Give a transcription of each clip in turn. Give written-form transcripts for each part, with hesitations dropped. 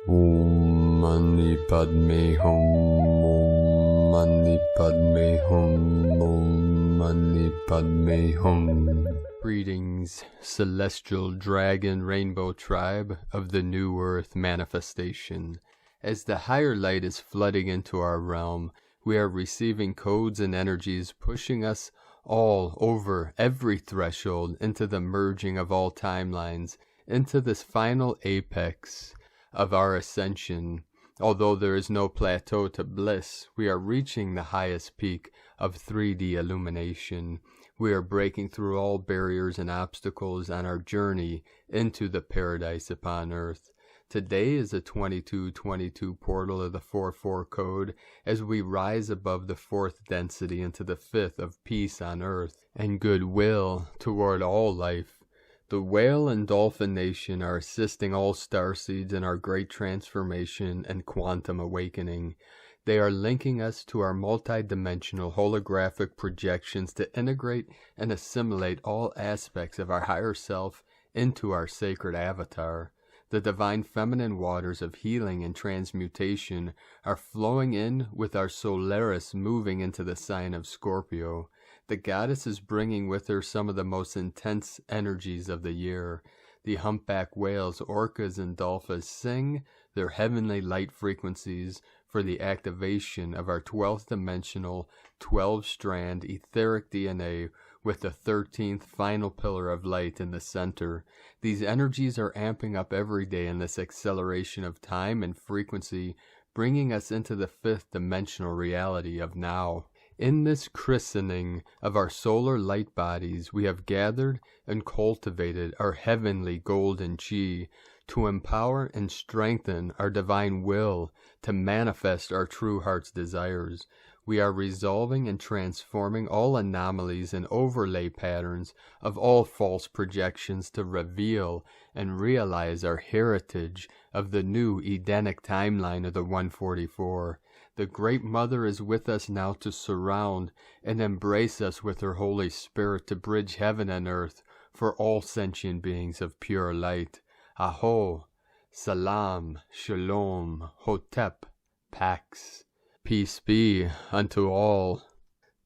Om Mani Padme Hum. Om Mani Padme Hum. Om Mani Padme Hum. Greetings, celestial dragon rainbow tribe of the New Earth manifestation. As the higher light is flooding into our realm, we are receiving codes and energies pushing us all over every threshold into the merging of all timelines, into this final apex of our ascension. Although there is no plateau to bliss, we are reaching the highest peak of 3D illumination. We are breaking through all barriers and obstacles on our journey into the paradise upon earth. Today is a 2222 portal of the 44 code as we rise above the fourth density into the fifth of peace on earth and goodwill toward all life. The whale and dolphin nation are assisting all starseeds in our great transformation and quantum awakening. They are linking us to our multidimensional holographic projections to integrate and assimilate all aspects of our higher self into our sacred avatar. The divine feminine waters of healing and transmutation are flowing in with our Solaris moving into the sign of Scorpio. The goddess is bringing with her some of the most intense energies of the year. The humpback whales, orcas, and dolphins sing their heavenly light frequencies for the activation of our 12th dimensional, 12-strand etheric DNA with the 13th final pillar of light in the center. These energies are amping up every day in this acceleration of time and frequency, bringing us into the fifth dimensional reality of now. In this christening of our solar light bodies, we have gathered and cultivated our heavenly golden chi to empower and strengthen our divine will to manifest our true heart's desires. We are resolving and transforming all anomalies and overlay patterns of all false projections to reveal and realize our heritage of the new Edenic timeline of the 144. The Great Mother is with us now to surround and embrace us with her Holy Spirit to bridge heaven and earth for all sentient beings of pure light. Aho, Salam, Shalom, Hotep, Pax. Peace be unto all.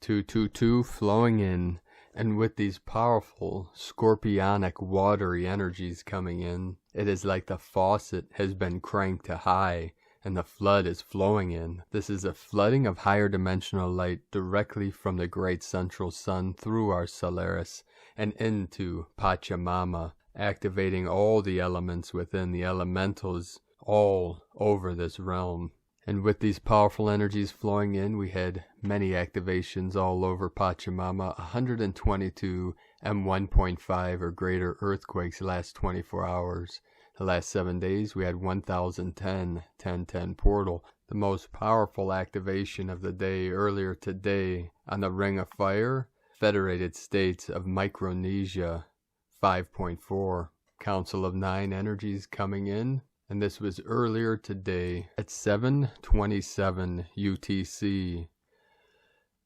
222 flowing in, and with these powerful, scorpionic, watery energies coming in, it is like the faucet has been cranked to high, and the flood is flowing in. This is a flooding of higher dimensional light directly from the great central sun through our Solaris and into Pachamama, activating all the elements within the elementals all over this realm. And with these powerful energies flowing in, we had many activations all over Pachamama, 122 M1.5 or greater earthquakes last 24 hours. The last 7 days, we had 1010, 1010 portal. The most powerful activation of the day earlier today on the Ring of Fire, Federated States of Micronesia, 5.4. Council of 9 energies coming in. And this was earlier today at 7:27 UTC.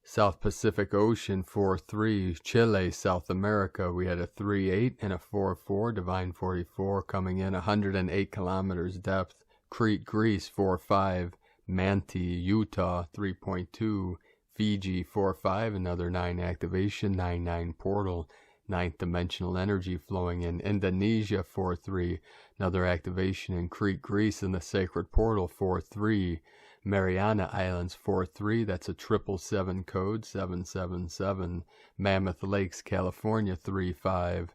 South Pacific Ocean 4-3, Chile, South America, we had a 3-8 and a 4-4, Divine 44 coming in, 108 kilometers depth. Crete, Greece 4-5, Manti, Utah 3.2, Fiji 4-5, another 9 activation, 9-9 portal. 9th dimensional energy flowing in. Indonesia 4-3, another activation in Crete, Greece in the sacred portal 4-3. Mariana Islands 4-3, that's a 777 code 777. Mammoth Lakes, California 3-5.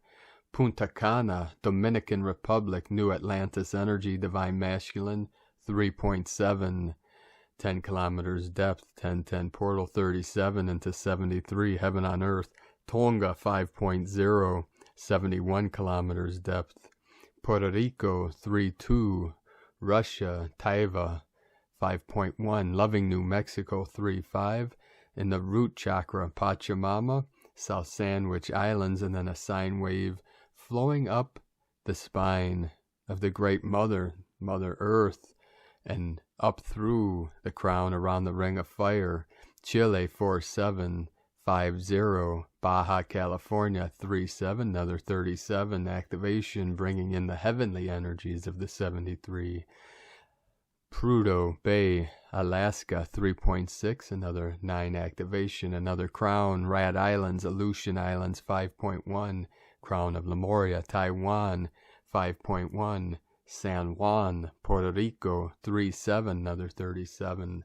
Punta Cana, Dominican Republic, New Atlantis energy, divine masculine 3.7. 10 kilometers depth, 1010 portal 37 into 73, heaven on earth. Tonga 5.0, 71 kilometers depth. Puerto Rico 3.2, Russia, Taiva 5.1, Loving New Mexico 3.5, in the root chakra, Pachamama, South Sandwich Islands, and then a sine wave flowing up the spine of the Great Mother, Mother Earth, and up through the crown around the Ring of Fire. Chile 4.7, 50, Baja California 37, another 37 activation, bringing in the heavenly energies of the 73. Prudhoe Bay, Alaska 3.6, another 9 activation, another crown, Rat Islands, Aleutian Islands 5.1, crown of Lemuria, Taiwan 5.1, San Juan, Puerto Rico 3.7, another 37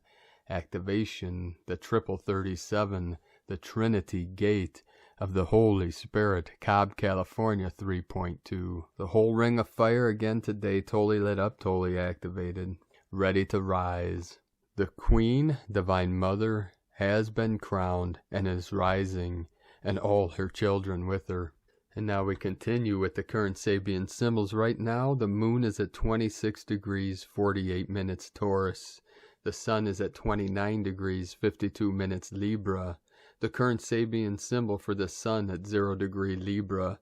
activation, the triple 37, the Trinity Gate of the Holy Spirit, Cobb, California 3.2, the whole ring of fire again today, totally lit up, totally activated, ready to rise. The Queen, Divine Mother, has been crowned and is rising, and all her children with her. And now we continue with the current Sabian symbols. Right now, the moon is at 26 degrees, 48 minutes Taurus. The sun is at 29 degrees, 52 minutes Libra. The current Sabian symbol for the sun at 0 degree Libra.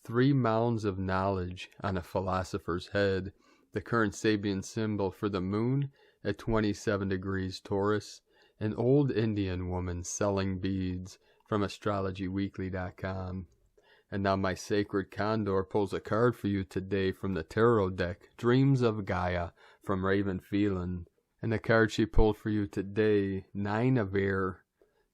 3 mounds of knowledge on a philosopher's head. The current Sabian symbol for the moon at 27 degrees Taurus. An old Indian woman selling beads from astrologyweekly.com. And now my sacred Condor pulls a card for you today from the tarot deck, Dreams of Gaia from Raven Phelan. And the card she pulled for you today, 9 of Air.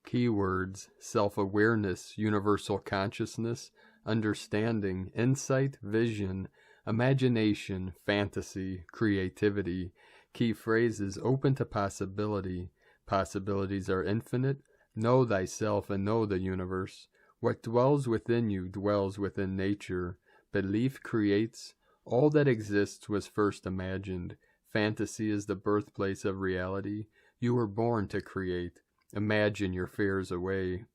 Keywords, self-awareness, universal consciousness, understanding, insight, vision, imagination, fantasy, creativity. Key phrases, open to possibility. Possibilities are infinite. Know thyself and know the universe. What dwells within you dwells within nature. Belief creates. All that exists was first imagined. Fantasy is the birthplace of reality. You were born to create. Imagine your fears away.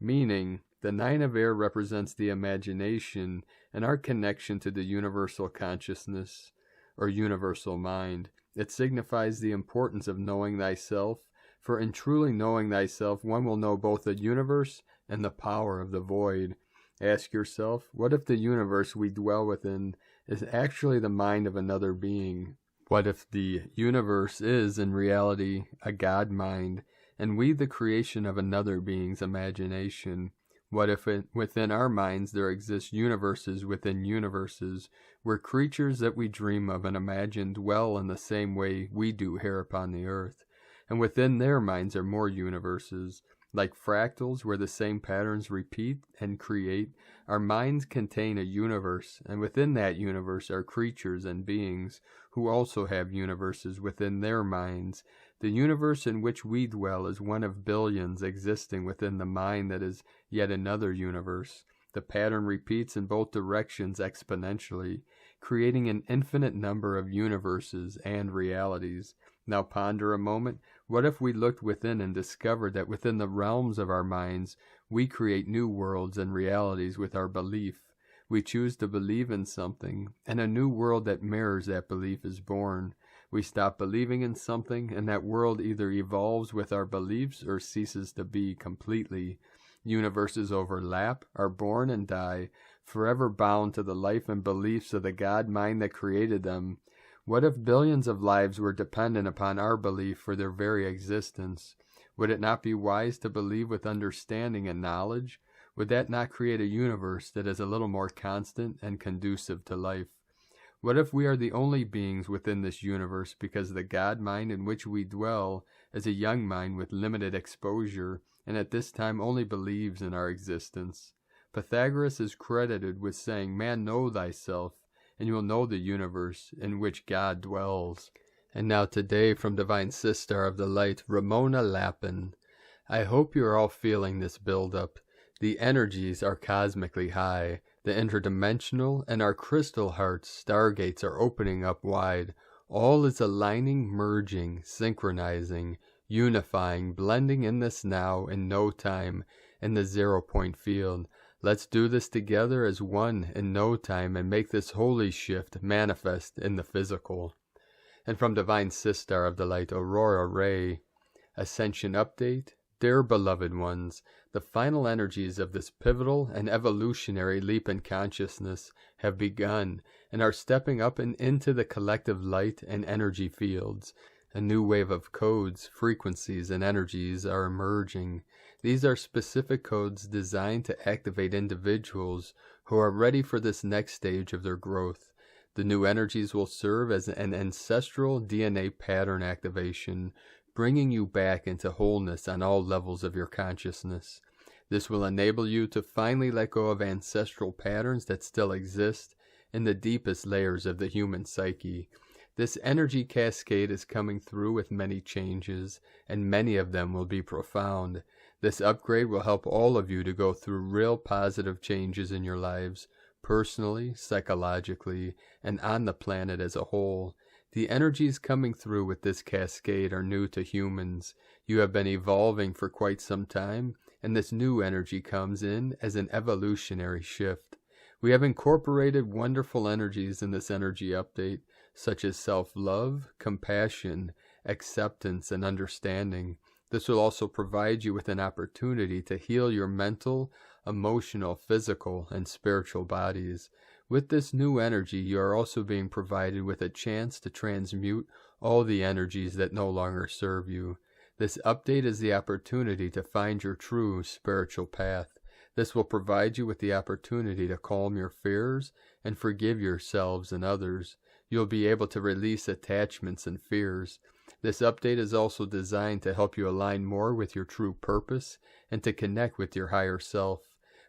Meaning, the 9 of Air represents the imagination and our connection to the universal consciousness or universal mind. It signifies the importance of knowing thyself, for in truly knowing thyself, one will know both the universe and the power of the void. Ask yourself, what if the universe we dwell within is actually the mind of another being? What if the universe is, in reality, a God mind, and we the creation of another being's imagination? What if within our minds there exist universes within universes, where creatures that we dream of and imagine dwell in the same way we do here upon the earth, and within their minds are more universes? Like fractals, where the same patterns repeat and create, our minds contain a universe, and within that universe are creatures and beings who also have universes within their minds. The universe in which we dwell is one of billions existing within the mind that is yet another universe. The pattern repeats in both directions exponentially, creating an infinite number of universes and realities. Now ponder a moment. What if we looked within and discovered that within the realms of our minds, we create new worlds and realities with our belief? We choose to believe in something, and a new world that mirrors that belief is born. We stop believing in something, and that world either evolves with our beliefs or ceases to be completely. Universes overlap, are born and die, forever bound to the life and beliefs of the God mind that created them. What if billions of lives were dependent upon our belief for their very existence? Would it not be wise to believe with understanding and knowledge? Would that not create a universe that is a little more constant and conducive to life? What if we are the only beings within this universe because the God mind in which we dwell is a young mind with limited exposure, and at this time only believes in our existence? Pythagoras is credited with saying, "Man, know thyself, and you will know the universe in which God dwells." And now today from Divine Sister of the Light, Ramona Lappin. I hope you are all feeling this build-up. The energies are cosmically high. The interdimensional and our crystal hearts, stargates, are opening up wide. All is aligning, merging, synchronizing, unifying, blending in this now in no time in the 0-point field. Let's do this together as one in no time and make this holy shift manifest in the physical. And from Divine Sister of the Light, Aurora Ray, Ascension Update. Dear beloved ones, the final energies of this pivotal and evolutionary leap in consciousness have begun and are stepping up and into the collective light and energy fields. A new wave of codes, frequencies, and energies are emerging. These are specific codes designed to activate individuals who are ready for this next stage of their growth. The new energies will serve as an ancestral DNA pattern activation, bringing you back into wholeness on all levels of your consciousness. This will enable you to finally let go of ancestral patterns that still exist in the deepest layers of the human psyche. This energy cascade is coming through with many changes, and many of them will be profound. This upgrade will help all of you to go through real positive changes in your lives, personally, psychologically, and on the planet as a whole. The energies coming through with this cascade are new to humans. You have been evolving for quite some time, and this new energy comes in as an evolutionary shift. We have incorporated wonderful energies in this energy update, such as self-love, compassion, acceptance, and understanding. This will also provide you with an opportunity to heal your mental, emotional, physical, and spiritual bodies. With this new energy, you are also being provided with a chance to transmute all the energies that no longer serve you. This update is the opportunity to find your true spiritual path. This will provide you with the opportunity to calm your fears and forgive yourselves and others. You'll be able to release attachments and fears. This update is also designed to help you align more with your true purpose and to connect with your higher self.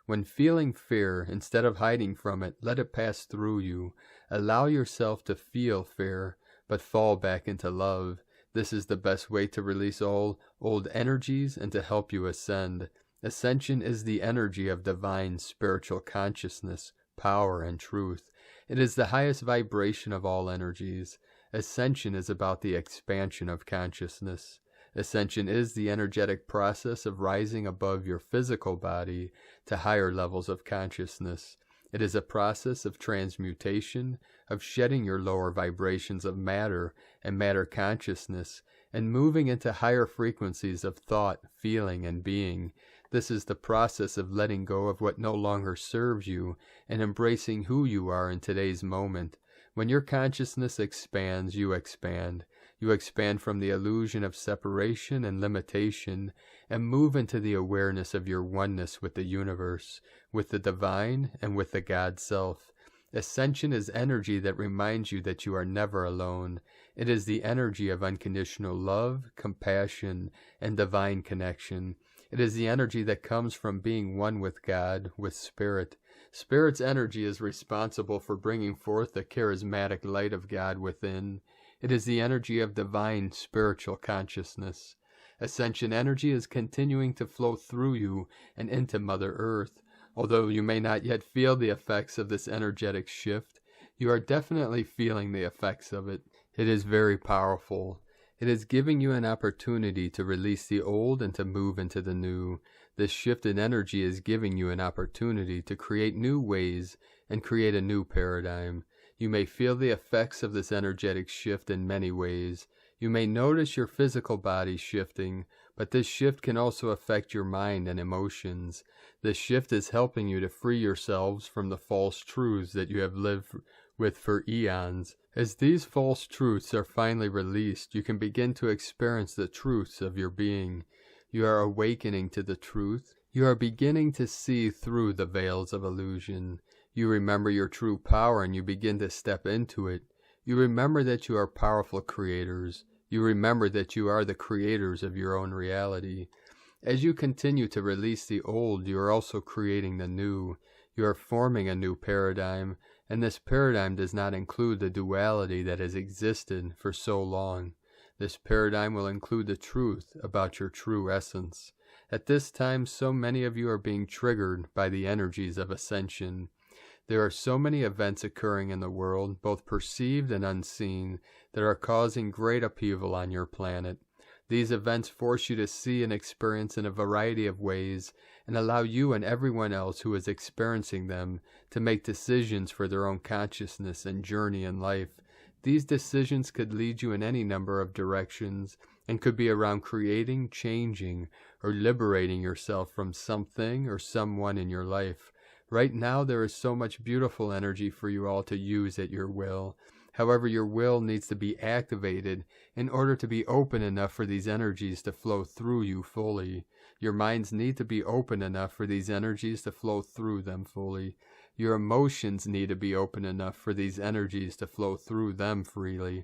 When feeling fear, instead of hiding from it, let it pass through you. Allow yourself to feel fear, but fall back into love. This is the best way to release all old energies and to help you ascend. Ascension is the energy of divine spiritual consciousness, power, and truth. It is the highest vibration of all energies. Ascension is about the expansion of consciousness. Ascension is the energetic process of rising above your physical body to higher levels of consciousness. It is a process of transmutation, of shedding your lower vibrations of matter and matter consciousness, and moving into higher frequencies of thought, feeling, and being. This is the process of letting go of what no longer serves you and embracing who you are in today's moment. When your consciousness expands, you expand. You expand from the illusion of separation and limitation and move into the awareness of your oneness with the universe, with the divine, and with the God Self. Ascension is energy that reminds you that you are never alone. It is the energy of unconditional love, compassion, and divine connection. It is the energy that comes from being one with God, with Spirit. Spirit's energy is responsible for bringing forth the charismatic light of God within. It is the energy of divine spiritual consciousness. Ascension energy is continuing to flow through you and into Mother Earth. Although you may not yet feel the effects of this energetic shift, you are definitely feeling the effects of it. It is very powerful. It is giving you an opportunity to release the old and to move into the new. This shift in energy is giving you an opportunity to create new ways and create a new paradigm. You may feel the effects of this energetic shift in many ways. You may notice your physical body shifting, but this shift can also affect your mind and emotions. This shift is helping you to free yourselves from the false truths that you have lived with for eons. As these false truths are finally released, you can begin to experience the truths of your being. You are awakening to the truth. You are beginning to see through the veils of illusion. You remember your true power and you begin to step into it. You remember that you are powerful creators. You remember that you are the creators of your own reality. As you continue to release the old, you are also creating the new. You are forming a new paradigm, and this paradigm does not include the duality that has existed for so long. This paradigm will include the truth about your true essence. At this time, so many of you are being triggered by the energies of ascension. There are so many events occurring in the world, both perceived and unseen, that are causing great upheaval on your planet. These events force you to see and experience in a variety of ways and allow you and everyone else who is experiencing them to make decisions for their own consciousness and journey in life. These decisions could lead you in any number of directions and could be around creating, changing, or liberating yourself from something or someone in your life. Right now, there is so much beautiful energy for you all to use at your will. However, your will needs to be activated in order to be open enough for these energies to flow through you fully. Your minds need to be open enough for these energies to flow through them fully. Your emotions need to be open enough for these energies to flow through them freely.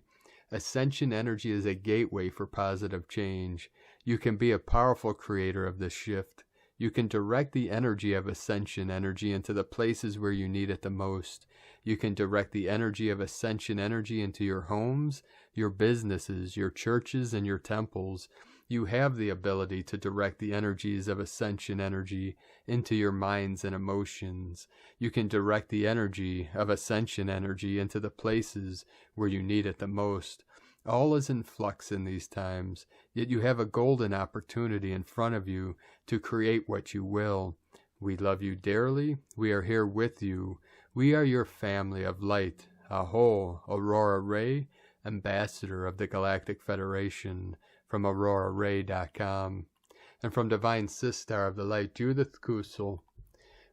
Ascension energy is a gateway for positive change. You can be a powerful creator of this shift. You can direct the energy of Ascension energy into the places where you need it the most. You can direct the energy of Ascension energy into your homes, your businesses, your churches, and your temples. You have the ability to direct the energies of Ascension energy into your minds and emotions. You can direct the energy of Ascension energy into the places where you need it the most. All is in flux in these times, yet you have a golden opportunity in front of you to create what you will. We love you dearly. We are here with you. We are your family of light. Aho, Aurora Ray, Ambassador of the Galactic Federation, from AuroraRay.com. And from Divine Sister of the Light, Judith Kusel.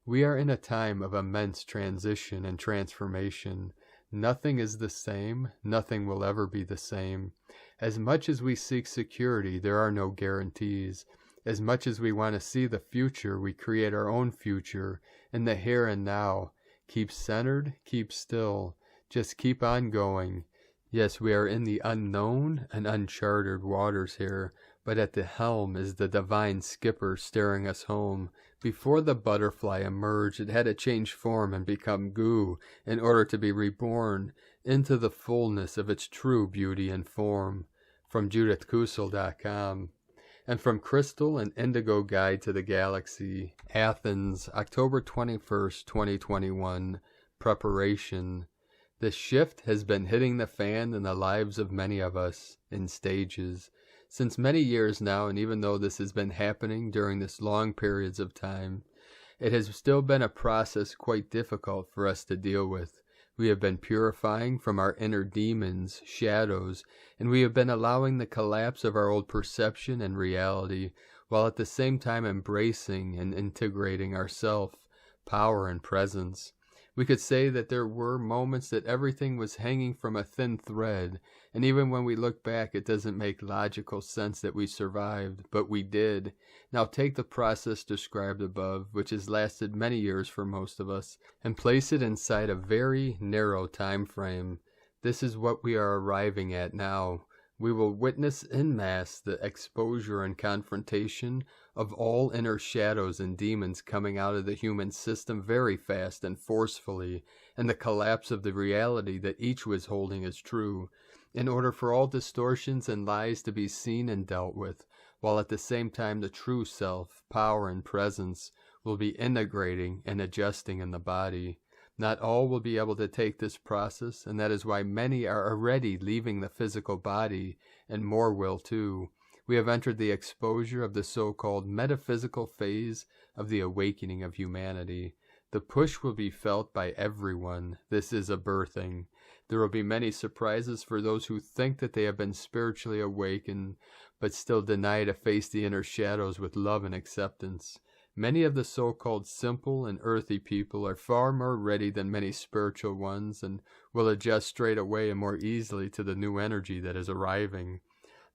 We are in a time of immense transition and transformation. Nothing is the same. Nothing will ever be the same. As much as we seek security, there are no guarantees. As much as we want to see the future, we create our own future in the here and now. Keep centered, keep still. Just keep on going. Yes, we are in the unknown and uncharted waters here, but at the helm is the divine skipper steering us home. Before the butterfly emerged, it had to change form and become goo in order to be reborn into the fullness of its true beauty and form. From JudithKusel.com. And from Crystal and Indigo Guide to the Galaxy, Athens, October 21st, 2021. Preparation. The shift has been hitting the fan in the lives of many of us, in stages, since many years now, and even though this has been happening during this long periods of time, it has still been a process quite difficult for us to deal with. We have been purifying from our inner demons, shadows, and we have been allowing the collapse of our old perception and reality, while at the same time embracing and integrating our self, power, and presence. We could say that there were moments that everything was hanging from a thin thread, and even when we look back, it doesn't make logical sense that we survived, but we did. Now take the process described above, which has lasted many years for most of us, and place it inside a very narrow time frame. This is what we are arriving at now. We will witness en masse the exposure and confrontation of all inner shadows and demons coming out of the human system very fast and forcefully, and the collapse of the reality that each was holding as true, in order for all distortions and lies to be seen and dealt with, while at the same time the true self, power, and presence will be integrating and adjusting in the body. Not all will be able to take this process, and that is why many are already leaving the physical body, and more will too. We have entered the exposure of the so-called metaphysical phase of the awakening of humanity. The push will be felt by everyone. This is a birthing. There will be many surprises for those who think that they have been spiritually awakened, but still deny to face the inner shadows with love and acceptance. Many of the so-called simple and earthy people are far more ready than many spiritual ones, and will adjust straight away and more easily to the new energy that is arriving.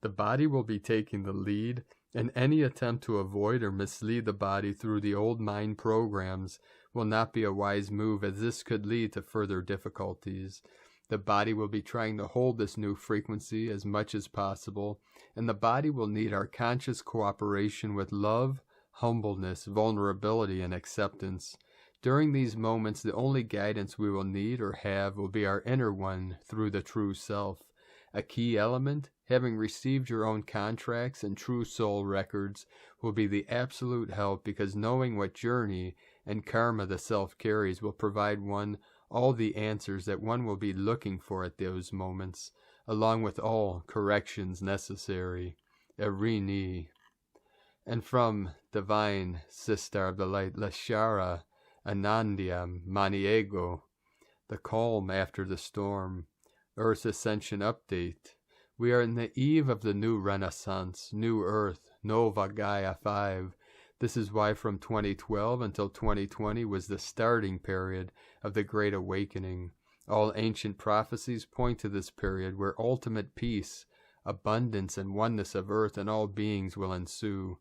The body will be taking the lead, and any attempt to avoid or mislead the body through the old mind programs will not be a wise move, as this could lead to further difficulties. The body will be trying to hold this new frequency as much as possible, and the body will need our conscious cooperation with love, humbleness, vulnerability, and acceptance. During these moments, the only guidance we will need or have will be our inner one through the true self. A key element, having received your own contracts and true soul records, will be the absolute help, because knowing what journey and karma the self carries will provide one all the answers that one will be looking for at those moments, along with all corrections necessary. Irini. And from Divine Sister of the Light, Lashara, Anandya, Maniego, the calm after the storm, Earth's Ascension update. We are in the eve of the new Renaissance, new Earth, Nova Gaia 5. This is why from 2012 until 2020 was the starting period of the Great Awakening. All ancient prophecies point to this period where ultimate peace, abundance, and oneness of Earth and all beings will ensue.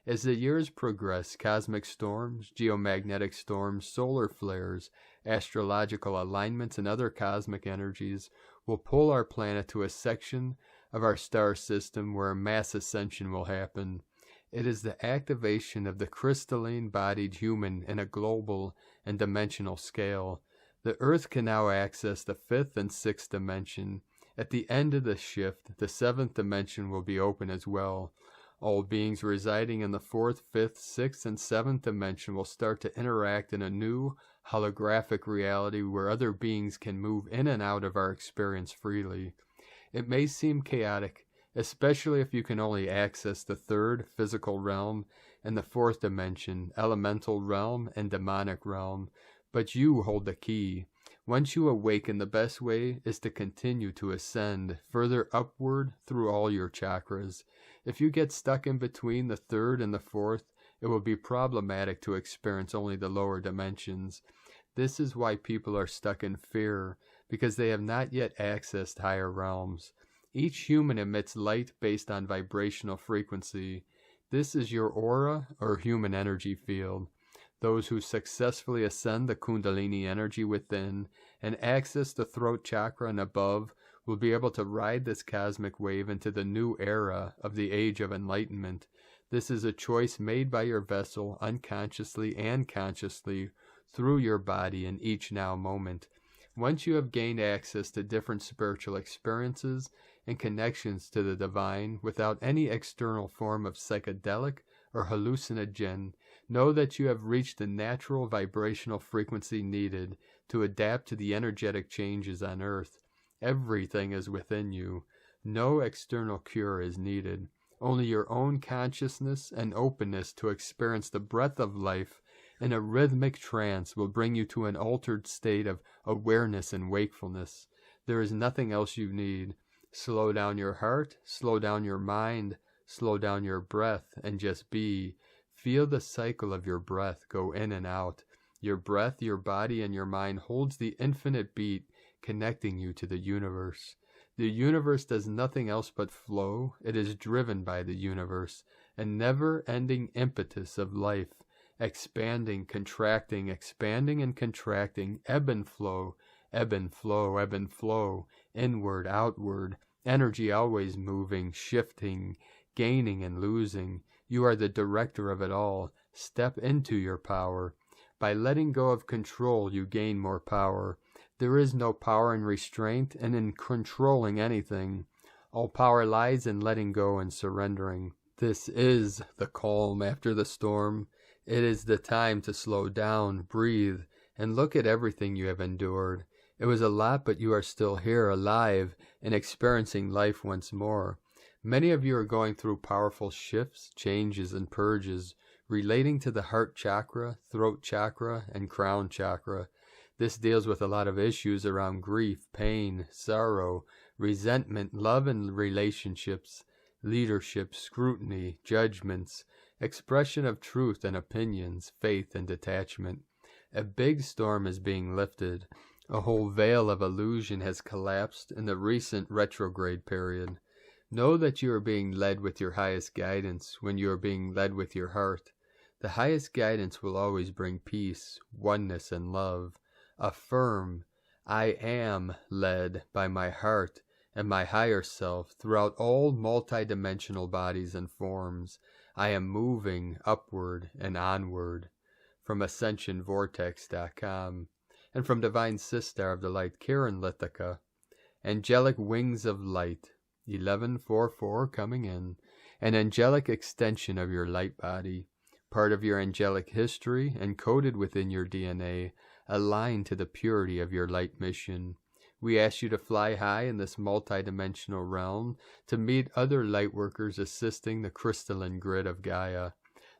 As the years progress, cosmic storms, geomagnetic storms, solar flares, astrological alignments, and other cosmic energies will pull our planet to a section of our star system where a mass ascension will happen. It is the activation of the crystalline-bodied human in a global and dimensional scale. The Earth can now access the 5th and 6th dimension. At the end of the shift, the 7th dimension will be open as well. All beings residing in the 4th, 5th, 6th, and 7th dimension will start to interact in a new holographic reality where other beings can move in and out of our experience freely. It may seem chaotic, especially if you can only access the 3rd physical realm and the 4th dimension, elemental realm, and demonic realm, but you hold the key. Once you awaken, the best way is to continue to ascend further upward through all your chakras. If you get stuck in between the 3rd and the 4th, it will be problematic to experience only the lower dimensions. This is why people are stuck in fear, because they have not yet accessed higher realms. Each human emits light based on vibrational frequency. This is your aura or human energy field. Those who successfully ascend the Kundalini energy within and access the throat chakra and above will be able to ride this cosmic wave into the new era of the Age of Enlightenment. This is a choice made by your vessel unconsciously and consciously through your body in each now moment. Once you have gained access to different spiritual experiences and connections to the divine without any external form of psychedelic or hallucinogen, know that you have reached the natural vibrational frequency needed to adapt to the energetic changes on Earth. Everything is within you. No external cure is needed. Only your own consciousness and openness to experience the breath of life in a rhythmic trance will bring you to an altered state of awareness and wakefulness. There is nothing else you need. Slow down your heart, slow down your mind, slow down your breath, and just be. Feel the cycle of your breath go in and out. Your breath, your body, and your mind holds the infinite beat, connecting you to the universe. The universe does nothing else but flow. It is driven by the universe, a never-ending impetus of life, expanding, contracting, expanding and contracting, ebb and flow, ebb and flow, ebb and flow, inward, outward, energy always moving, shifting, gaining and losing. You are the director of it all. Step into your power. By letting go of control, you gain more power. There is no power in restraint and in controlling anything. All power lies in letting go and surrendering. This is the calm after the storm. It is the time to slow down, breathe, and look at everything you have endured. It was a lot, but you are still here, alive, and experiencing life once more. Many of you are going through powerful shifts, changes, and purges relating to the heart chakra, throat chakra, and crown chakra. This deals with a lot of issues around grief, pain, sorrow, resentment, love and relationships, leadership, scrutiny, judgments, expression of truth and opinions, faith and detachment. A big storm is being lifted. A whole veil of illusion has collapsed in the recent retrograde period. Know that you are being led with your highest guidance when you are being led with your heart. The highest guidance will always bring peace, oneness, and love. Affirm, I am led by my heart and my higher self throughout all multidimensional bodies and forms. I am moving upward and onward. From AscensionVortex.com. And from Divine Sister of the Light, Karen Lithica. Angelic Wings of Light, 1144 coming in. An angelic extension of your light body. Part of your angelic history, encoded within your DNA, aligned to the purity of your light mission. We ask you to fly high in this multidimensional realm, to meet other lightworkers assisting the crystalline grid of Gaia,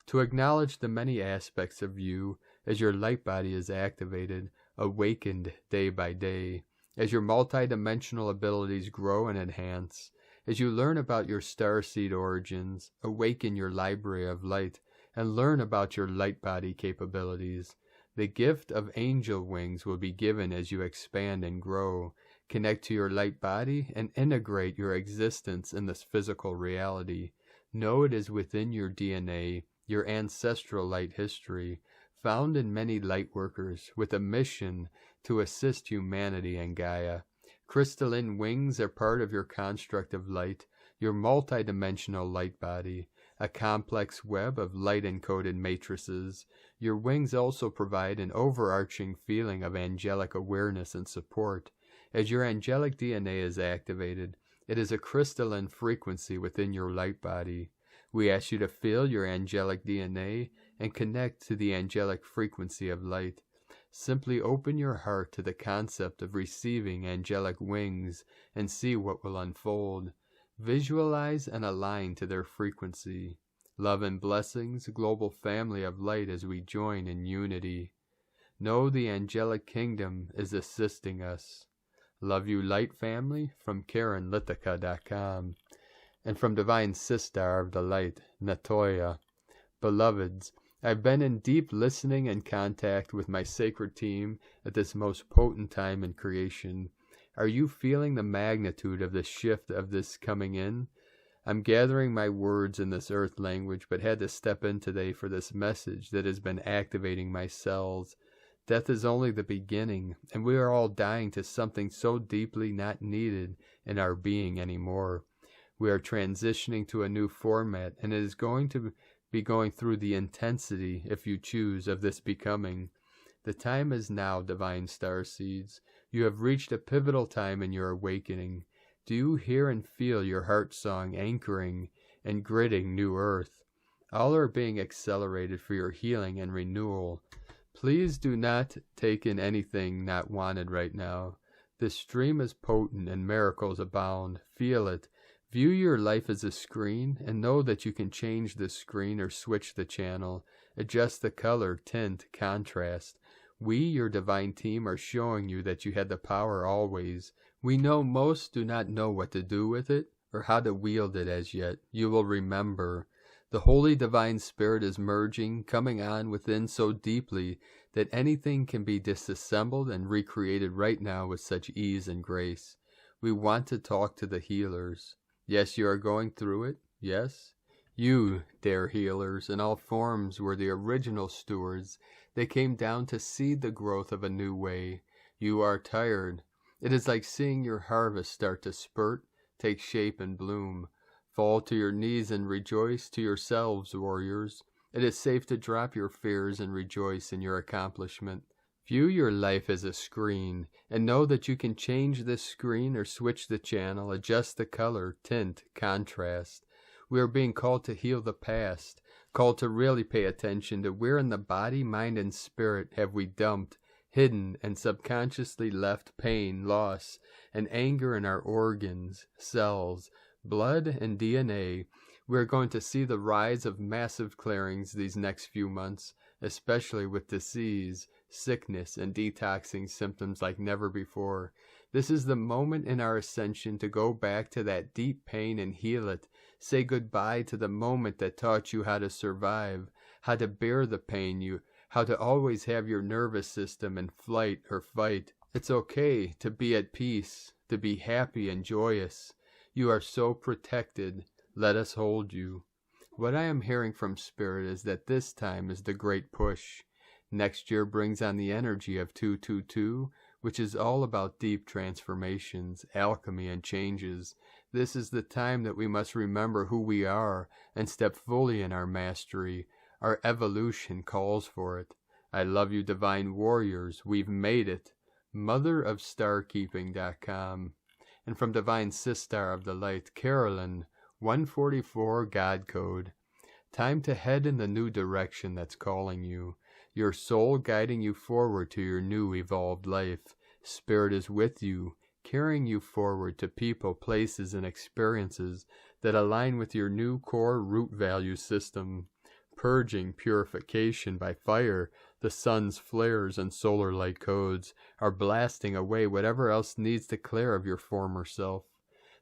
to acknowledge the many aspects of you as your light body is activated, awakened day by day, as your multidimensional abilities grow and enhance, as you learn about your starseed origins, awaken your library of light, and learn about your light body capabilities. The gift of angel wings will be given as you expand and grow, connect to your light body, and integrate your existence in this physical reality. Know it is within your DNA. your ancestral light history, found in many lightworkers with a mission to assist humanity and Gaia. Crystalline wings are part of your construct of light, your multidimensional light body, a complex web of light-encoded matrices. Your wings also provide an overarching feeling of angelic awareness and support. As your angelic DNA is activated, it is a crystalline frequency within your light body. We ask you to feel your angelic DNA and connect to the angelic frequency of light. Simply open your heart to the concept of receiving angelic wings and see what will unfold. Visualize and align to their frequency. Love and blessings, global family of light, as we join in unity. Know the angelic kingdom is assisting us. Love you, light family, from KarenLithica.com. And from Divine Sister of the Light, Natoya. Beloveds, I've been in deep listening and contact with my sacred team at this most potent time in creation. Are you feeling the magnitude of the shift of this coming in? I'm gathering my words in this earth language, but had to step in today for this message that has been activating my cells. Death is only the beginning, and we are all dying to something so deeply not needed in our being anymore. We are transitioning to a new format, and it is going to be going through the intensity, if you choose, of this becoming. The time is now, divine starseeds. You have reached a pivotal time in your awakening. Do you hear and feel your heart song anchoring and gridding new earth? All are being accelerated for your healing and renewal. Please do not take in anything not wanted right now. This stream is potent and miracles abound. Feel it. View your life as a screen and know that you can change the screen or switch the channel, adjust the color, tint, contrast. We, your divine team, are showing you that you had the power always. We know most do not know what to do with it or how to wield it as yet. You will remember. The Holy Divine Spirit is merging, coming on within so deeply that anything can be disassembled and recreated right now with such ease and grace. We want to talk to the healers. Yes, you are going through it. Yes. You, dear healers, in all forms were the original stewards. They came down to seed the growth of a new way. You are tired. It is like seeing your harvest start to spurt, take shape and bloom. Fall to your knees and rejoice to yourselves, warriors. It is safe to drop your fears and rejoice in your accomplishment. View your life as a screen, and know that you can change this screen or switch the channel, adjust the color, tint, contrast. We are being called to heal the past, called to really pay attention to where in the body, mind, and spirit have we dumped, hidden, and subconsciously left pain, loss, and anger in our organs, cells, blood, and DNA. We are going to see the rise of massive clearings these next few months, especially with disease, sickness, and detoxing symptoms like never before. This is the moment in our ascension to go back to that deep pain and heal it. Say goodbye to the moment that taught you how to survive, how to bear the pain, how to always have your nervous system in flight or fight. It's okay to be at peace, to be happy and joyous. You are so protected. Let us hold you. What I am hearing from Spirit is that this time is the great push. Next year brings on the energy of 222, which is all about deep transformations, alchemy, and changes. This is the time that we must remember who we are and step fully in our mastery. Our evolution calls for it. I love you, divine warriors. We've made it. MotherofStarkeeping.com. And from Divine Sister of the Light, Carolyn, 144 God Code. Time to head in the new direction that's calling you. Your soul guiding you forward to your new evolved life. Spirit is with you, carrying you forward to people, places, and experiences that align with your new core root value system. Purging, purification by fire, the sun's flares and solar light codes are blasting away whatever else needs to clear of your former self.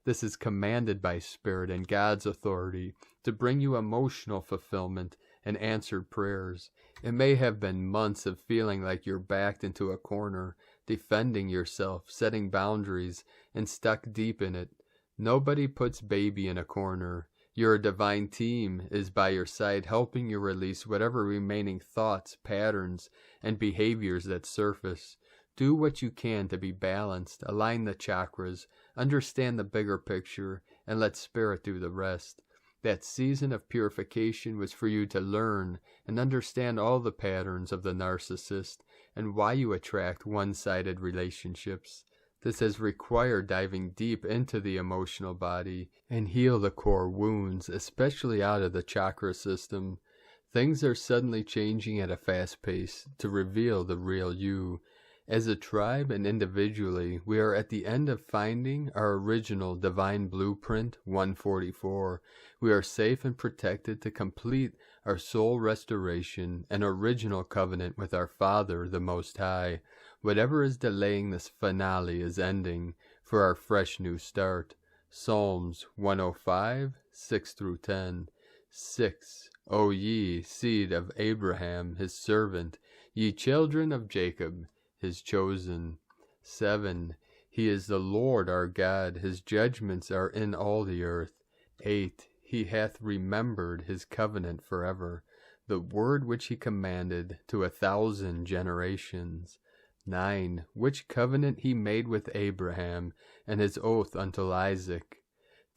This is commanded by Spirit and God's authority to bring you emotional fulfillment and answered prayers. It may have been months of feeling like you're backed into a corner, defending yourself, setting boundaries, and stuck deep in it. Nobody puts baby in a corner. Your divine team is by your side, helping you release whatever remaining thoughts, patterns, and behaviors that surface. Do what you can to be balanced, align the chakras, understand the bigger picture, and let spirit do the rest. That season of purification was for you to learn and understand all the patterns of the narcissist and why you attract one-sided relationships. This has required diving deep into the emotional body and heal the core wounds, especially out of the chakra system. Things are suddenly changing at a fast pace to reveal the real you. As a tribe and individually, we are at the end of finding our original divine blueprint 144. We are safe and protected to complete our soul restoration and original covenant with our Father, the Most High. Whatever is delaying this finale is ending for our fresh new start. Psalms 105, 6-10. 6. O ye seed of Abraham, his servant, ye children of Jacob, his chosen. 7. He is the Lord our God, his judgments are in all the earth. 8. He hath remembered his covenant forever, the word which he commanded to 1,000 generations. 9. Which covenant he made with Abraham, and his oath unto Isaac.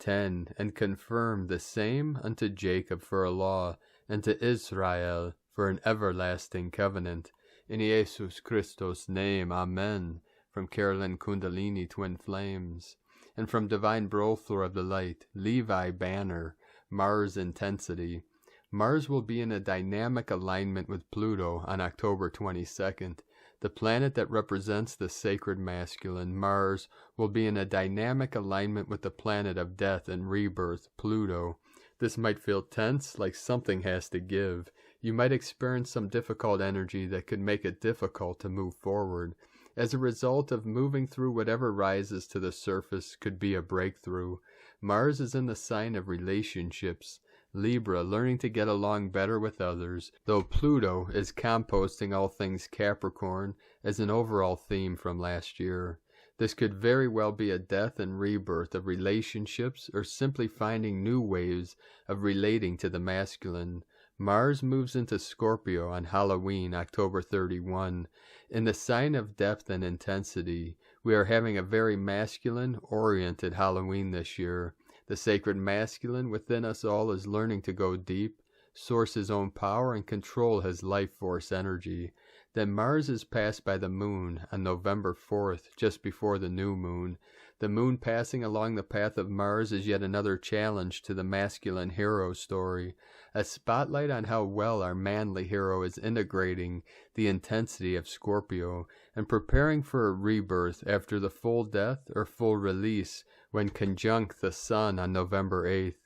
10. And confirmed the same unto Jacob for a law, and to Israel for an everlasting covenant. In Jesus Christos' name, Amen. From Kaylyn Kundalini Twin Flames. And from Divine Brothor of the Light, Levi Banner, Mars Intensity. Mars will be in a dynamic alignment with Pluto on October 22nd. The planet that represents the sacred masculine, Mars, will be in a dynamic alignment with the planet of death and rebirth, Pluto. This might feel tense, like something has to give. You might experience some difficult energy that could make it difficult to move forward. As a result of moving through whatever rises to the surface could be a breakthrough. Mars is in the sign of relationships. Libra, learning to get along better with others, though Pluto is composting all things Capricorn as an overall theme from last year. This could very well be a death and rebirth of relationships or simply finding new ways of relating to the masculine. Mars moves into Scorpio on Halloween, October 31. In the sign of depth and intensity, we are having a very masculine-oriented Halloween this year. The sacred masculine within us all is learning to go deep, source his own power, and control his life force energy. Then Mars is passed by the moon on November 4th, just before the new moon. The moon passing along the path of Mars is yet another challenge to the masculine hero story, a spotlight on how well our manly hero is integrating the intensity of Scorpio and preparing for a rebirth after the full death or full release when conjunct the sun on November 8th.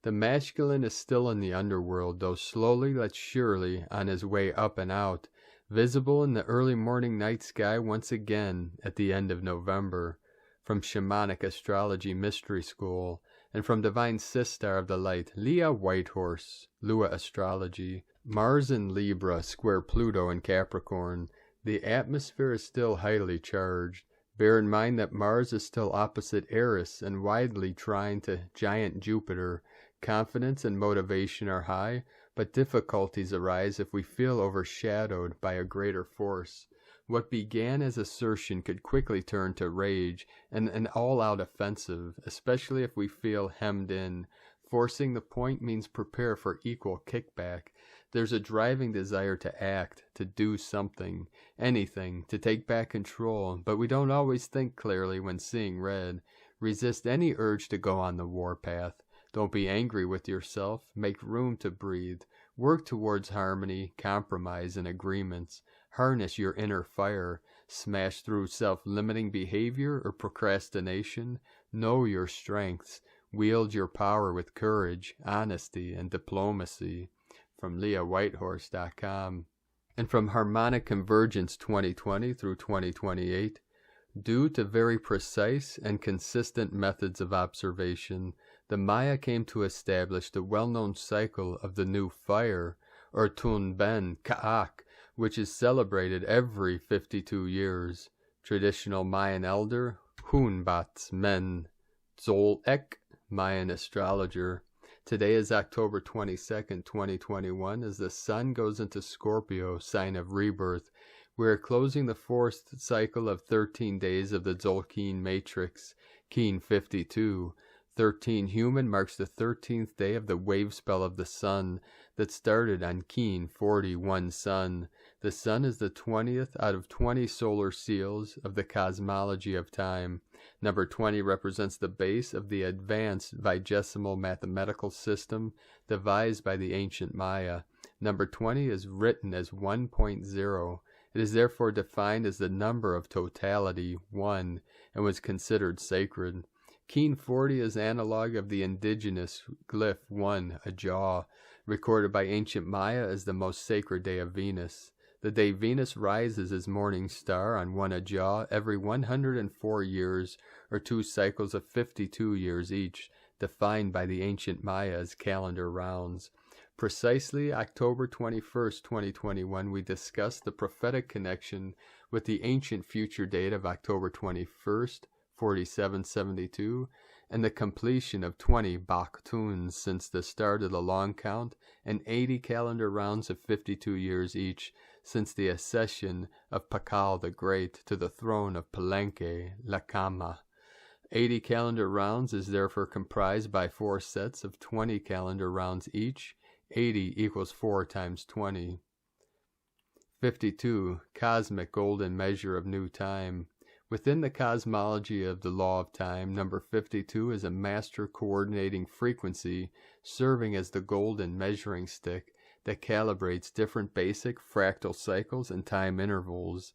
The masculine is still in the underworld, though slowly but surely on his way up and out, visible in the early morning night sky once again at the end of November. From Shamanic Astrology Mystery School, and from Divine Sistar of the Light, Leah Whitehorse, Lua Astrology. Mars in Libra square Pluto in Capricorn. The atmosphere is still highly charged. Bear in mind that Mars is still opposite Eris and widely trine to giant Jupiter. Confidence and motivation are high, but difficulties arise if we feel overshadowed by a greater force. What began as assertion could quickly turn to rage and an all-out offensive, especially if we feel hemmed in. Forcing the point means prepare for equal kickback. There's a driving desire to act, to do something, anything, to take back control, but we don't always think clearly when seeing red. Resist any urge to go on the warpath. Don't be angry with yourself. Make room to breathe. Work towards harmony, compromise, and agreements. Harness your inner fire. Smash through self-limiting behavior or procrastination. Know your strengths. Wield your power with courage, honesty, and diplomacy. From LeahWhitehorse.com. And from Harmonic Convergence 2020 through 2028, due to very precise and consistent methods of observation, the Maya came to establish the well-known cycle of the new fire, or Tun Ben Ka'ak, which is celebrated every 52 years. Traditional Mayan elder Hunbat Men Zol Ek, Mayan astrologer. Today is October 22nd, 2021, as the sun goes into Scorpio, sign of rebirth. We are closing the fourth cycle of 13 days of the Tzolk'in matrix, Keen 52. 13 human marks the 13th day of the wave spell of the sun that started on Keen 41 sun. The sun is the 20th out of 20 solar seals of the cosmology of time. Number 20 represents the base of the advanced vigesimal mathematical system devised by the ancient Maya. Number 20 is written as 1.0. It is therefore defined as the number of totality, 1, and was considered sacred. Keen 40 is analog of the indigenous glyph 1, a jaw, recorded by ancient Maya as the most sacred day of Venus. The day Venus rises as morning star on 1 Ajah every 104 years, or 2 cycles of 52 years each, defined by the ancient Maya as calendar rounds. Precisely October 21st, 2021, we discussed the prophetic connection with the ancient future date of October 21st, 4772, and the completion of 20 Baktuns since the start of the long count, and 80 calendar rounds of 52 years each since the accession of Pakal the Great to the throne of Palenque, Lakama. 80 calendar rounds is therefore comprised by 4 sets of 20 calendar rounds each. 80 equals 4 times 20. 52. Cosmic golden measure of new time. Within the cosmology of the law of time, number 52 is a master coordinating frequency serving as the golden measuring stick that calibrates different basic fractal cycles and time intervals.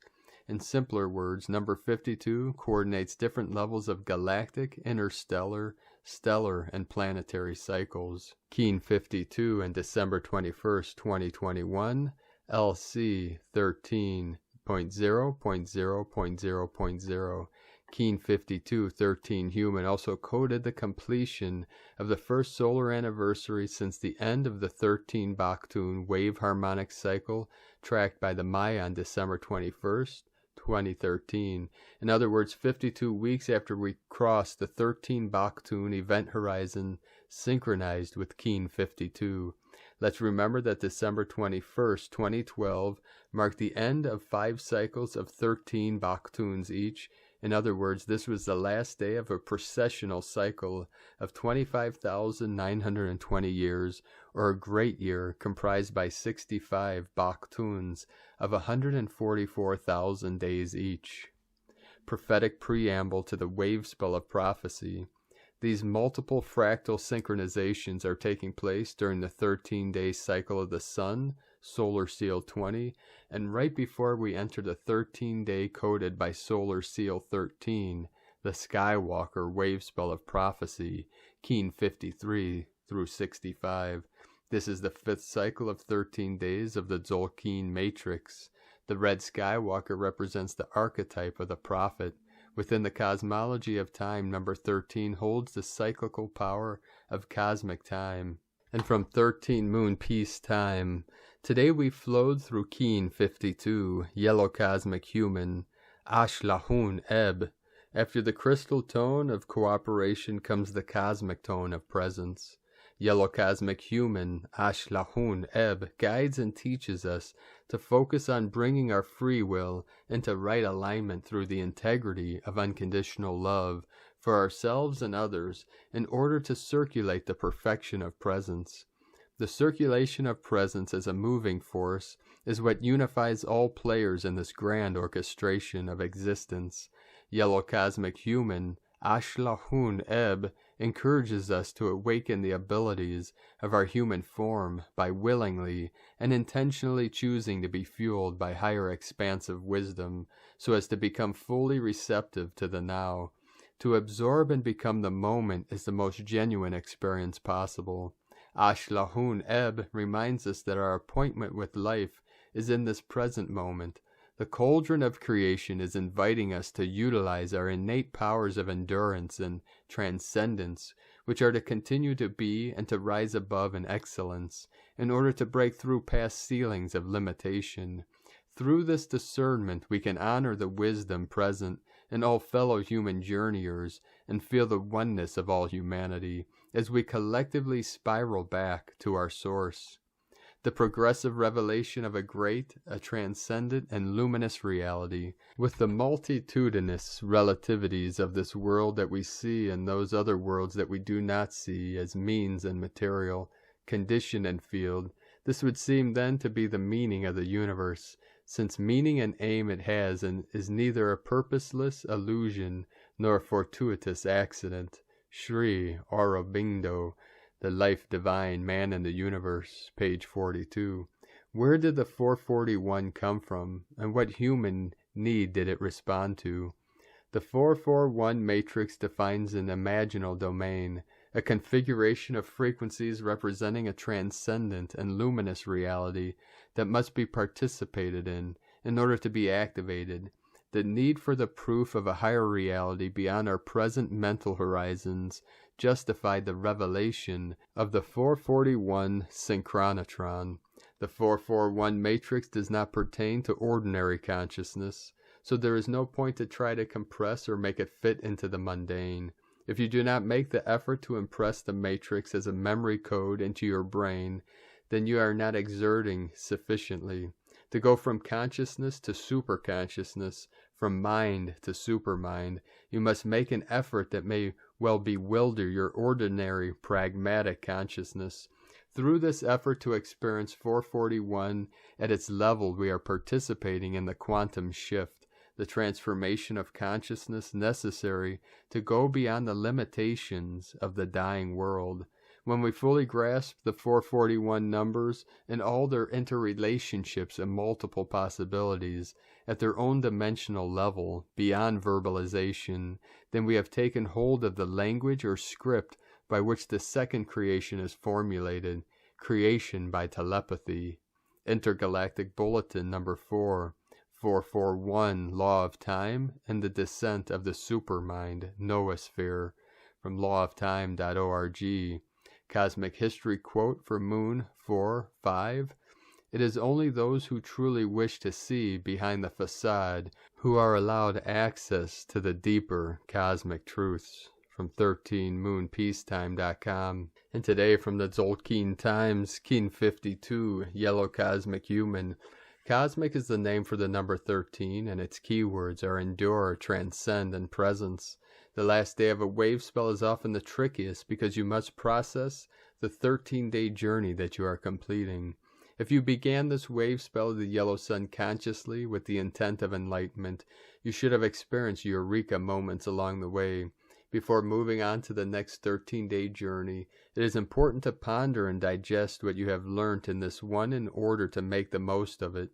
In simpler words, number 52 coordinates different levels of galactic, interstellar, stellar, and planetary cycles. Keen 52 and December 21st, 2021, LC 13.0.0.0.0.0. Keen 52, 13 human also coded the completion of the first solar anniversary since the end of the 13 Baktun wave harmonic cycle tracked by the Maya on December 21st, 2013. In other words, 52 weeks after we crossed the 13 Baktun event horizon synchronized with Keen 52. Let's remember that December 21st, 2012 marked the end of 5 cycles of 13 Baktuns each. In other words, this was the last day of a precessional cycle of 25,920 years, or a great year comprised by 65 Baktuns of 144,000 days each. Prophetic preamble to the wave spell of prophecy. These multiple fractal synchronizations are taking place during the 13-day cycle of the sun, Solar Seal 20, and right before we enter the 13-day coded by Solar Seal 13, the Skywalker wave spell of prophecy, Keen 53 through 65. This is the 5th cycle of 13 days of the Tzolk'in matrix. The red Skywalker represents the archetype of the prophet. Within the cosmology of time, number 13 holds the cyclical power of cosmic time. And from 13 moon peace time, today we flowed through Keen 52, yellow cosmic human, Ashlahun Eb. After the crystal tone of cooperation comes the cosmic tone of presence. Yellow cosmic human, Ashlahun Eb, guides and teaches us to focus on bringing our free will into right alignment through the integrity of unconditional love for ourselves and others in order to circulate the perfection of presence. The circulation of presence as a moving force is what unifies all players in this grand orchestration of existence. Yellow cosmic human, Ashlahun Eb, encourages us to awaken the abilities of our human form by willingly and intentionally choosing to be fueled by higher expansive wisdom so as to become fully receptive to the now. To absorb and become the moment is the most genuine experience possible. Ashlahun Eb reminds us that our appointment with life is in this present moment. The cauldron of creation is inviting us to utilize our innate powers of endurance and transcendence, which are to continue to be and to rise above in excellence, in order to break through past ceilings of limitation. Through this discernment, we can honor the wisdom present in all fellow human journeyers and feel the oneness of all humanity, as we collectively spiral back to our source. The progressive revelation of a transcendent and luminous reality, with the multitudinous relativities of this world that we see and those other worlds that we do not see as means and material, condition and field. This would seem then to be the meaning of the universe, since meaning and aim it has and is neither a purposeless illusion nor a fortuitous accident. Sri Aurobindo, The Life Divine, Man in the Universe, page 42. Where did the 441 come from, and what human need did it respond to? The 441 matrix defines an imaginal domain, a configuration of frequencies representing a transcendent and luminous reality that must be participated in order to be activated. The need for the proof of a higher reality beyond our present mental horizons justified the revelation of the 441 synchronotron. The 441 matrix does not pertain to ordinary consciousness, so there is no point to try to compress or make it fit into the mundane. If you do not make the effort to impress the matrix as a memory code into your brain, then you are not exerting sufficiently. To go from consciousness to superconsciousness, from mind to supermind, you must make an effort that may well bewilder your ordinary pragmatic consciousness. Through this effort to experience 441 at its level, we are participating in the quantum shift, the transformation of consciousness necessary to go beyond the limitations of the dying world. When we fully grasp the 441 numbers and all their interrelationships and multiple possibilities at their own dimensional level, beyond verbalization, then we have taken hold of the language or script by which the second creation is formulated, creation by telepathy. Intergalactic Bulletin number 4, 441, Law of Time and the Descent of the Supermind, Noosphere, from lawoftime.org. Cosmic History quote for Moon 4:5. It is only those who truly wish to see behind the facade who are allowed access to the deeper cosmic truths. From 13moonpeacetime.com. And today from the Tzolk'in Times, Keen 52, Yellow Cosmic Human. Cosmic is the name for the number 13, and its keywords are endure, transcend, and presence. The last day of a wave spell is often the trickiest because you must process the 13-day journey that you are completing. If you began this wave spell of the yellow sun consciously with the intent of enlightenment, you should have experienced eureka moments along the way. Before moving on to the next 13-day journey, it is important to ponder and digest what you have learnt in this one in order to make the most of it.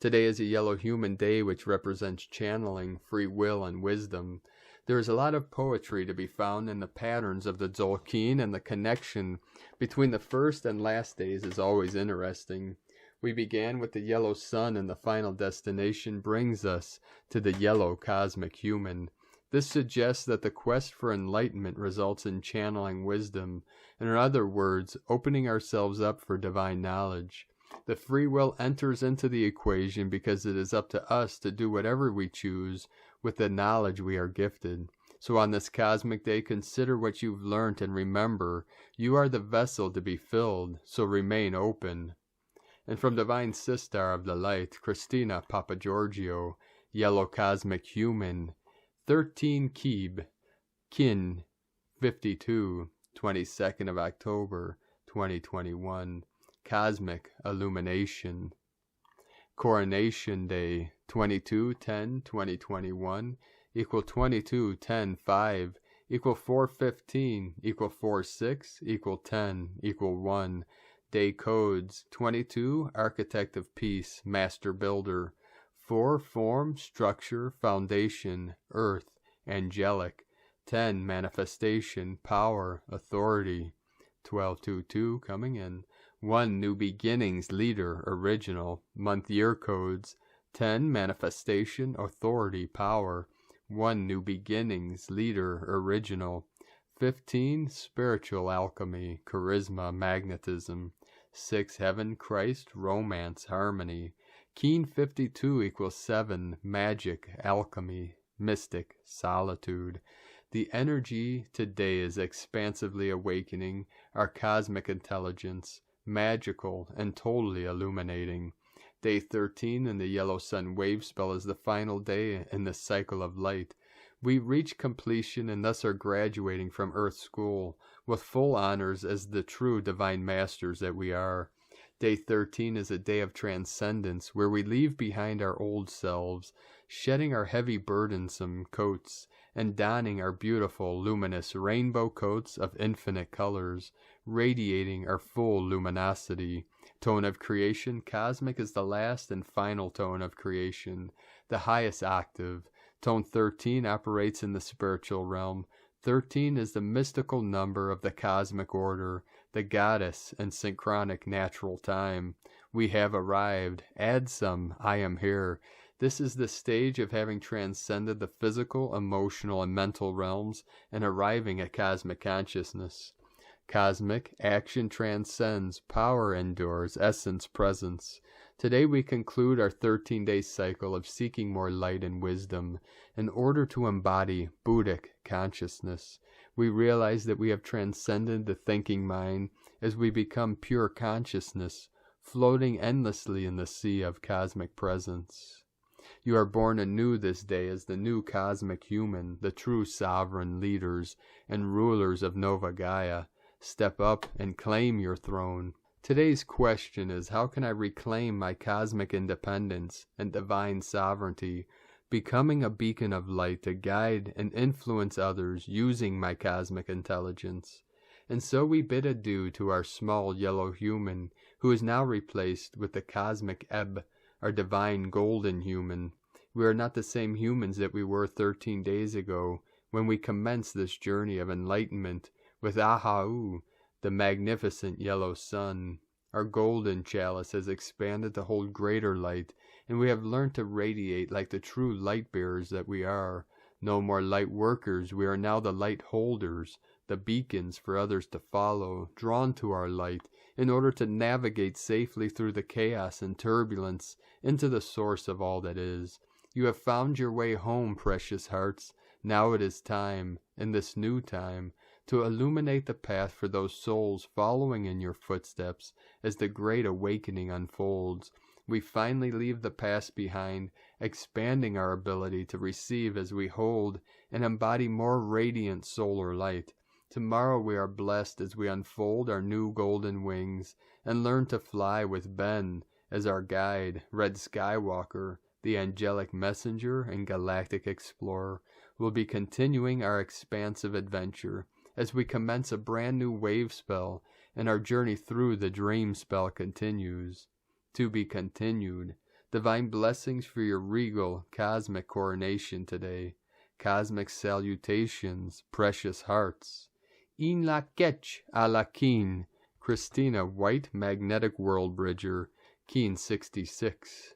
Today is a yellow human day which represents channeling, free will, and wisdom. There is a lot of poetry to be found in the patterns of the Tzolk'in, and the connection between the first and last days is always interesting. We began with the yellow sun, and the final destination brings us to the yellow cosmic human. This suggests that the quest for enlightenment results in channeling wisdom, and in other words, opening ourselves up for divine knowledge. The free will enters into the equation because it is up to us to do whatever we choose with the knowledge we are gifted. So on this cosmic day, consider what you've learned and remember, you are the vessel to be filled, so remain open. And from Divine Sistar of the Light, Christina Papagiorgio, Yellow Cosmic Human, 13 Kib, Kin 52, 22nd of October, 2021. Cosmic Illumination. Coronation Day, 22/10/2021, equal 22/10/5, equal 415, equal 46, equal 10, equal 1. Day codes, 22, Architect of Peace, Master Builder. 4, Form, Structure, Foundation, Earth, Angelic. 10, Manifestation, Power, Authority. 12/22, coming in. 1, New Beginnings, Leader, Original. Month year codes, 10, Manifestation, Authority, Power. 1, New Beginnings, Leader, Original. 15, Spiritual Alchemy, Charisma, Magnetism. 6, Heaven, Christ, Romance, Harmony. Keen 52 equals 7, Magic, Alchemy, Mystic, Solitude. The energy today is expansively awakening our cosmic intelligence, magical and totally illuminating. Day 13 in the yellow sun wave spell is the final day in the cycle of light. We reach completion and thus are graduating from Earth School with full honors as the true divine masters that we are. Day 13 is a day of transcendence where we leave behind our old selves, shedding our heavy burdensome coats and donning our beautiful luminous rainbow coats of infinite colors, radiating our full luminosity. Tone of creation, cosmic is the last and final tone of creation, the highest octave. Tone 13 operates in the spiritual realm. 13 is the mystical number of the cosmic order, the goddess and synchronic natural time. We have arrived. Add some, I am here. This is the stage of having transcended the physical, emotional, and mental realms and arriving at cosmic consciousness. Cosmic action transcends, power endures, essence presence. Today we conclude our 13-day cycle of seeking more light and wisdom in order to embody Buddhic consciousness. We realize that we have transcended the thinking mind as we become pure consciousness, floating endlessly in the sea of cosmic presence. You are born anew this day as the new cosmic human, the true sovereign leaders and rulers of Nova Gaia. Step up and claim your throne. Today's question is, how can I reclaim my cosmic independence and divine sovereignty, becoming a beacon of light to guide and influence others using my cosmic intelligence? And so we bid adieu to our small yellow human, who is now replaced with the cosmic ebb, our divine golden human. We are not the same humans that we were 13 days ago when we commenced this journey of enlightenment with Ahau, the magnificent yellow sun. Our golden chalice has expanded to hold greater light, and we have learned to radiate like the true light bearers that we are. No more light workers, we are now the light holders, the beacons for others to follow, drawn to our light, in order to navigate safely through the chaos and turbulence into the source of all that is. You have found your way home, precious hearts. Now it is time, in this new time, to illuminate the path for those souls following in your footsteps as the great awakening unfolds. We finally leave the past behind, expanding our ability to receive as we hold and embody more radiant solar light. Tomorrow we are blessed as we unfold our new golden wings and learn to fly with Ben as our guide. Red Skywalker, the angelic messenger and galactic explorer, will be continuing our expansive adventure as we commence a brand new wave spell and our journey through the dream spell continues. To be continued. Divine blessings for your regal cosmic coronation today. Cosmic salutations, precious hearts. In la ketch a la keen. Christina White, Magnetic World Bridger, Keen 66.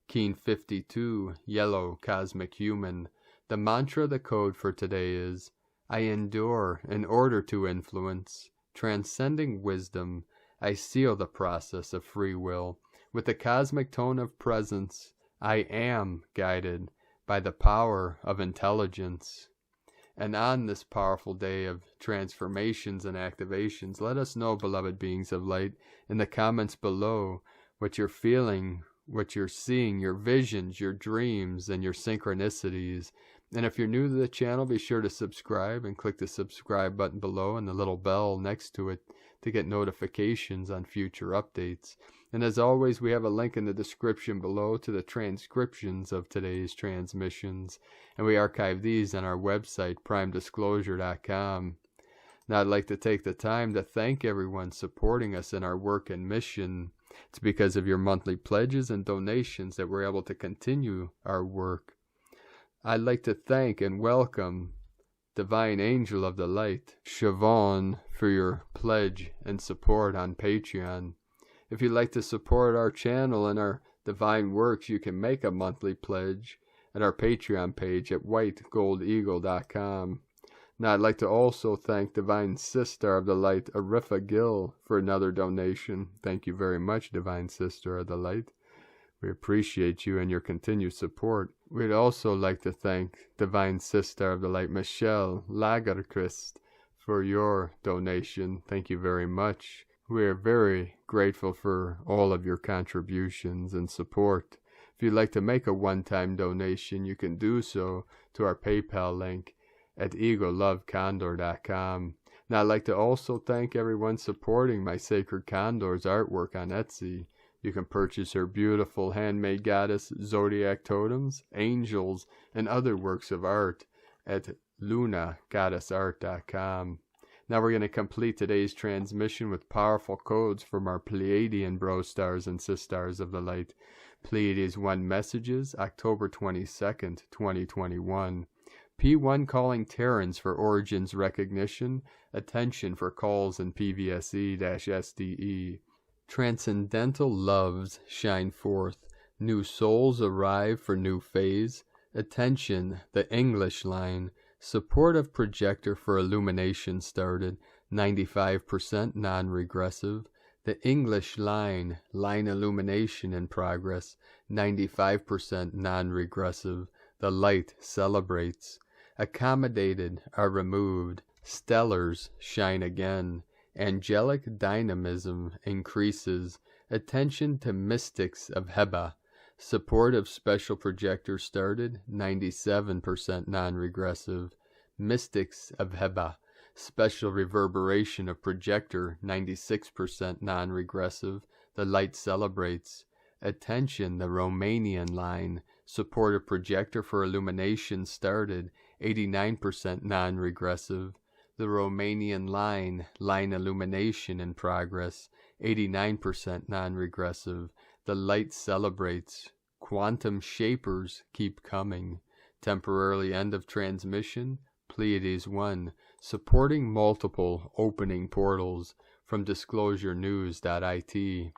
Keen 52, Yellow Cosmic Human. The mantra, the code for today is, I endure in order to influence. Transcending wisdom, I seal the process of free will. With the cosmic tone of presence, I am guided by the power of intelligence. And on this powerful day of transformations and activations, let us know, beloved beings of light, in the comments below what you're feeling, what you're seeing, your visions, your dreams, and your synchronicities. And if you're new to the channel, be sure to subscribe and click the subscribe button below and the little bell next to it to get notifications on future updates. And as always, we have a link in the description below to the transcriptions of today's transmissions, and we archive these on our website, primedisclosure.com. Now I'd like to take the time to thank everyone supporting us in our work and mission. It's because of your monthly pledges and donations that we're able to continue our work. I'd like to thank and welcome Divine Angel of the Light, Siobhan, for your pledge and support on Patreon. If you'd like to support our channel and our divine works, you can make a monthly pledge at our Patreon page at whitegoldeagle.com. Now I'd like to also thank Divine Sister of the Light, Arifa Gill, for another donation. Thank you very much, Divine Sister of the Light. We appreciate you and your continued support. We'd also like to thank Divine Sister of the Light, Michelle Lagerquist, for your donation. Thank you very much. We are very grateful for all of your contributions and support. If you'd like to make a one-time donation, you can do so to our PayPal link at egolovecondor.com. Now, I'd like to also thank everyone supporting my Sacred Condor's artwork on Etsy. You can purchase her beautiful handmade goddess zodiac totems, angels, and other works of art at lunagoddessart.com. Now we're going to complete today's transmission with powerful codes from our Pleiadian bro stars and sisters of the light. Pleiades 1 messages, October 22nd, 2021. P1 calling Terrans for origins recognition. Attention for calls in PVSE-SDE. Transcendental loves shine forth. New souls arrive for new phase. Attention, the English line. Supportive projector for illumination started. 95% non-regressive. The English line illumination in progress. 95% non-regressive. The light celebrates. Accommodated are removed. Stellars shine again. Angelic dynamism increases. Attention to mystics of Heba. Supportive special projector started. 97% non-regressive. Mystics of Heba. Special reverberation of projector. 96% non-regressive. The light celebrates. Attention, the Romanian line. Supportive projector for illumination started. 89% non-regressive. The Romanian line illumination in progress. 89% non-regressive. The light celebrates. Quantum shapers keep coming. Temporarily end of transmission. Pleiades 1. Supporting multiple opening portals from disclosurenews.it.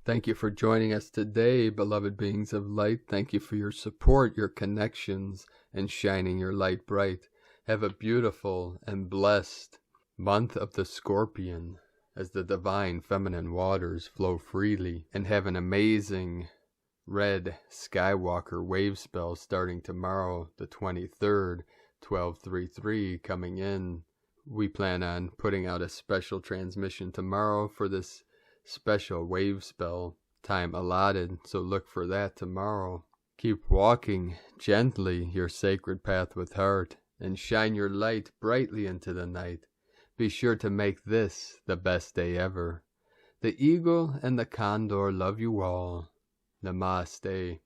Thank you for joining us today, beloved beings of light. Thank you for your support, your connections, and shining your light bright. Have a beautiful and blessed month of the Scorpion as the divine feminine waters flow freely, and have an amazing red Skywalker wave spell starting tomorrow, the 23rd, 1233 coming in. We plan on putting out a special transmission tomorrow for this special wave spell time allotted, so look for that tomorrow. Keep walking gently your sacred path with heart, and shine your light brightly into the night. Be sure to make this the best day ever. The eagle and the condor love you all. Namaste.